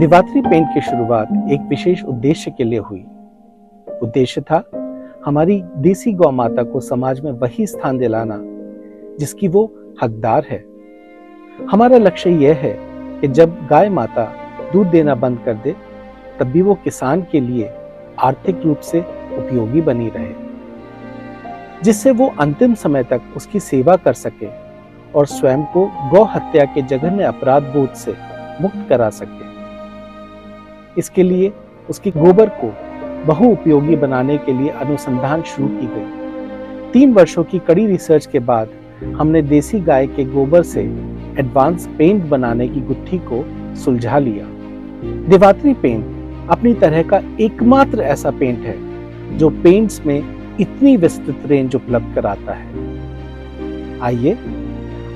दिवात्री paint की शुरुआत एक विशेष उद्देश्य के लिए हुई। उद्देश्य था हमारी देसी गौ माता को समाज में वही स्थान दिलाना जिसकी वो हकदार है। हमारा लक्ष्य यह है कि जब गाय माता दूध देना बंद कर दे तब भी वो किसान के लिए आर्थिक रूप से उपयोगी बनी रहे, जिससे वो अंतिम समय तक उसकी सेवा कर सके और स्वयं को गौ हत्या के जघन्य अपराध बोध से मुक्त करा सके। इसके लिए उसके गोबर को बहुउपयोगी बनाने के लिए अनुसंधान शुरू की गई। 3 वर्षों की कड़ी रिसर्च के बाद हमने देसी गाय के गोबर से एडवांस पेंट बनाने की गुत्थी को सुलझा लिया। दिवात्री पेंट अपनी तरह का एकमात्र ऐसा पेंट है जो पेंट्स में इतनी विस्तृत रेंज उपलब्ध कराता है। आइए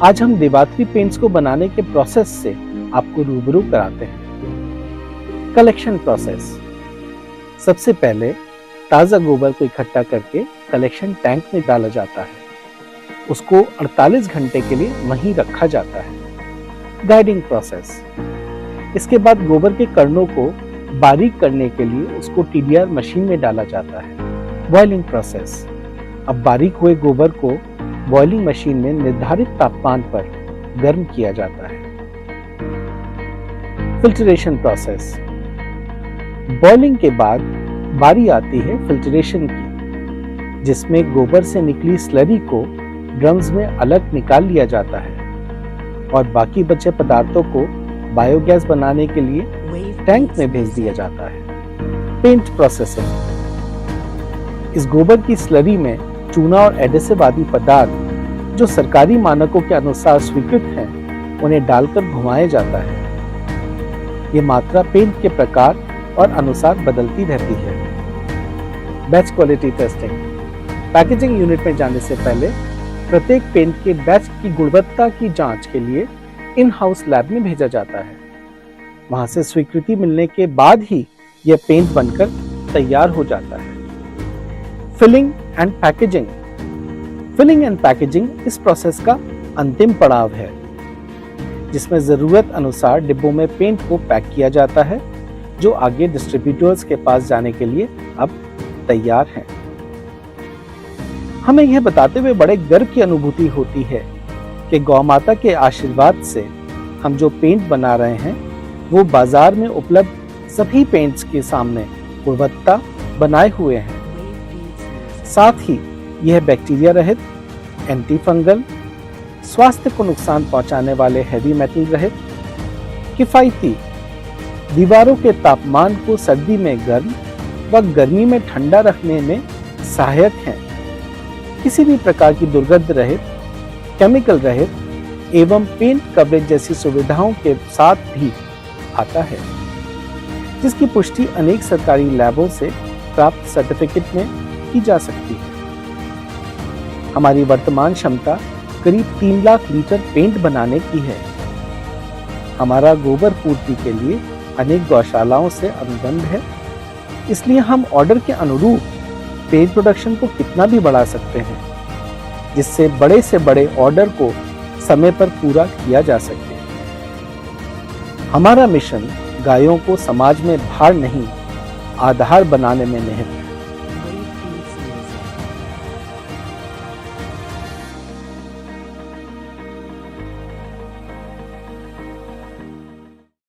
आज हम दिवात्री पेंट्स को बनाने के प्रोसेस से आपको रूबरू कराते हैं। Collection process. सबसे पहले ताजा गोबर को इकट्ठा करके कलेक्शन टैंक में डाला जाता है। उसको 48 घंटे के लिए वहीं रखा जाता है। Guiding process. इसके बाद गोबर के कणों को बारीक करने के लिए उसको TDR मशीन में डाला जाता है। Boiling process. अब बारीक हुए गोबर को बॉइलिंग मशीन में निर्धारित तापमान पर गर्म किया जाता है। Filtration process. बॉइलिंग के बाद बारी आती है फिल्ट्रेशन की, जिसमें गोबर से निकली स्लरी को ड्रम्स में अलग निकाल लिया जाता है और बाकी बचे पदार्थों को बायोगैस बनाने के लिए टैंक में भेज दिया जाता है। Paint processing. इस गोबर की स्लरी में चूना और एडेसिव आदि पदार्थ जो सरकारी मानकों के अनुसार स्वीकृत हैं, उन्हें डालकर घुमाया जाता है। ये मात्रा पेंट के प्रकार और अनुसार बदलती रहती है। Batch quality testing. Packaging unit में जाने से पहले प्रत्येक पेंट के बैच की गुणवत्ता की जांच के लिए इन हाउस लैब में भेजा जाता है। वहां से स्वीकृति मिलने के बाद ही यह पेंट बनकर तैयार हो जाता है। Filling and packaging. Filling and packaging इस प्रोसेस का अंतिम पड़ाव है, जिसमें जरूरत अनुसार डिब्बों में पेंट को पैक किया जाता है, जो आगे डिस्ट्रीब्यूटर्स के पास जाने के लिए अब तैयार हैं। हमें यह बताते हुए बड़े गर्व की अनुभूति होती है कि गौ माता के आशीर्वाद से हम जो पेंट बना रहे हैं वो बाजार में उपलब्ध सभी पेंट्स के सामने गुणवत्ता बनाए हुए हैं। साथ ही यह बैक्टीरिया रहित, एंटी फंगल, स्वास्थ्य को नुकसान पहुंचाने वाले हैवी मेटल रहित, किफायती, दीवारों के तापमान को सर्दी में गर्म व गर्मी में ठंडा रखने में सहायक हैं, किसी भी प्रकार की दुर्गंध रहित, केमिकल रहित एवं पेंट कवरेज जैसी सुविधाओं के साथ भी आता है, जिसकी पुष्टि अनेक सरकारी लैबों से प्राप्त सर्टिफिकेट में की जा सकती है। हमारी वर्तमान क्षमता करीब 3 लाख लीटर पेंट बनाने की है। हमारा गोबर पूर्ति के लिए अनेक गौशालाओं से अनुबंध है, इसलिए हम ऑर्डर के अनुरूप पेंट प्रोडक्शन को कितना भी बढ़ा सकते हैं, जिससे बड़े से बड़े ऑर्डर को समय पर पूरा किया जा सके। हमारा मिशन गायों को समाज में भार नहीं, आधार बनाने में निहित